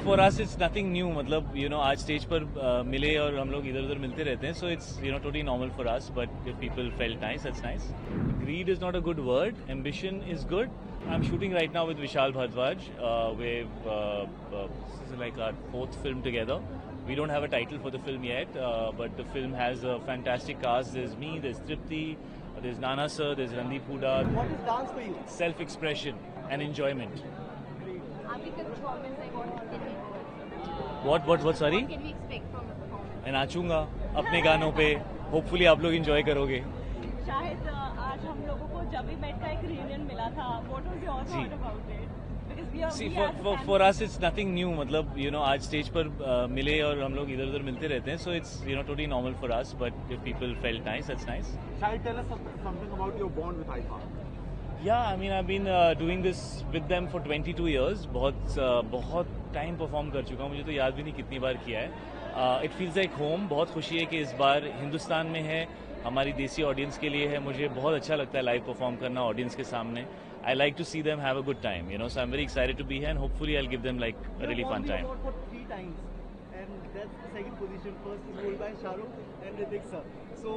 For us it's nothing new. मतलब आज stage पर मिले और हम लोग इधर उधर मिलते रहते हैं, so it's totally normal for us. But if people felt nice, that's nice. Greed is not a good word. Ambition is good. I'm shooting right now with Vishal Bhardwaj. This is like our fourth film together. We don't have a title for the film yet, but the film has a fantastic cast. There's me, there's Tripti, there's Nana Sir, there's Randeep Hooda. What is dance for you? Self-expression and enjoyment. आपकी performance है, what can we What? Sorry? what can we expect from the performance? मैं नाचूंगा अपने गानों पे. Hopefully आप लोग enjoy करोगे. शायद आज हम लोगों को जब भी मेट का एक रियूनियन मिला था. What was your thought about it? Because we are See, we as a for family- us it's nothing new. मतलब आज स्टेज पर मिले और हम लोग इधर उधर मिलते रहते हैं, so it's totally normal for us. But if people felt nice, that's nice. Shall tell us something about your bond with Haifa? Yeah, I mean I've been doing this with them for 22 years. बहुत time perform कर चुका हूँ, मुझे तो याद भी नहीं कितनी बार किया है. It feels like home. बहुत खुशी है कि इस बार हिंदुस्तान में है, हमारी देसी ऑडियंस के लिए है. मुझे बहुत अच्छा लगता है लाइव परफॉर्म करना ऑडियंस के सामने. I like to see them have a good time, so I'm very excited to be here and hopefully I'll give them like a really fun time. You won the award for 3 times, and that's the second position. First is held by Shah Rukh and Hrithik sir. So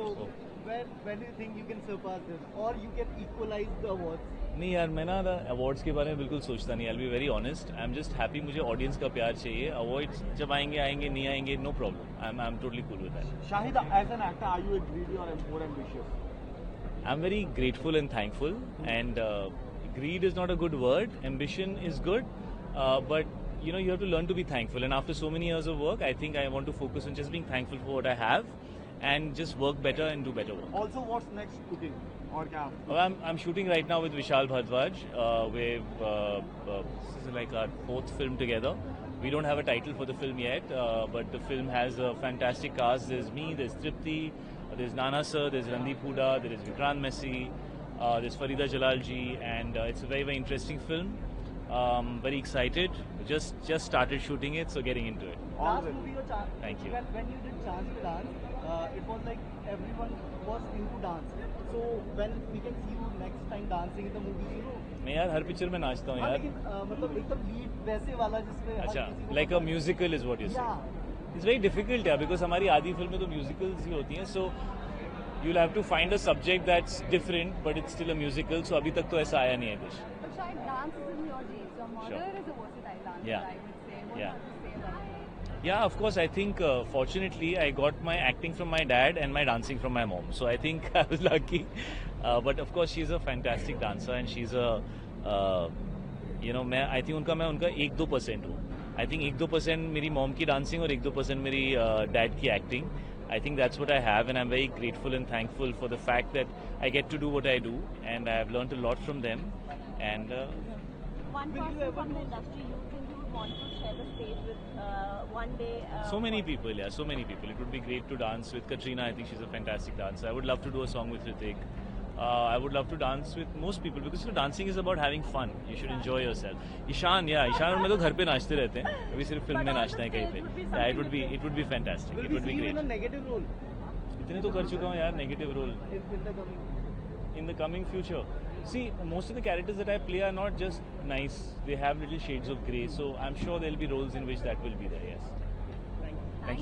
when do you think you can surpass them, or you can equalize the awards? नहीं यार, मैं ना awards के बारे में बिल्कुल सोचता नहीं. I'll be very honest. I'm just happy. मुझे ऑडियंस का प्यार चाहिए. अवार्ड्स जब आएंगे नहीं आएंगे, no problem. I'm totally cool with that. Shahid, as an actor, are you greedy or more ambitious? I'm very grateful and thankful, and greed is not a good word. Ambition is good, but you have to learn to be thankful. And after so many years of work, I think I want to focus on just being thankful for what I have, and just work better and do better work. Also, what's next cooking or kya? I'm shooting right now with Vishal Bhardwaj. This is like our fourth film together. We don't have a title for the film yet, but the film has a fantastic cast. There's me, there's Tripti, there's Nana Sir, there's Randeep Hooda, there is Vikrant Messi, there's Farida Jalalji, and it's a very, very interesting film. Very excited. Just started shooting it, so getting into it. Last movie or Chance? Thank you. When you did Chance to Dance, it was like everyone was into dance. So when we can see you next time dancing in the movie, मैं यार हर picture में नाचता हूँ हाँ, यार. लेकिन मतलब एकदम लीड वैसे वाला जिसमें हर अच्छा, किसी को like a musical is what you say. Yeah. It's very difficult यार, because हमारी आधी फिल्में तो musicals ही होती हैं, so you'll have to find a subject that's different, but it's still a musical. So अभी तक तो ऐसा आया नहीं है कुछ. But शायद dance is in your genes. Your mother Sure. is a versatile dancer, Yeah. I would say. What Yeah. would you say about it? Yeah, of course. I think fortunately I got my acting from my dad and my dancing from my mom. So I think I was lucky. But of course she's a fantastic dancer and she's a I think मैं उनका 1-2% हूँ. I think 1-2% मेरी mom की dancing और 1-2% मेरी dad की acting. I think that's what I have, and I'm very grateful and thankful for the fact that I get to do what I do, and I have learned a lot from them. And One person from the industry you think you would want to share the stage with one day? so many people, yeah, so many people. It would be great to dance with Katrina. I think she's a fantastic dancer. I would love to do a song with Hrithik. I would love to dance with most people because dancing is about having fun. You should enjoy yourself. Ishan और मैं तो घर पे नाचते रहते हैं. अभी सिर्फ फिल्म में नाचते हैं कहीं पे. Yeah, it would be fantastic. Will It we would see be you in a great. negative role इतने तो कर चुका हूँ यार negative role in the coming? in the coming future. See, most of the characters that I play are not just nice. They have little shades of grey. So I'm sure there'll be roles in which that will be there. Yes.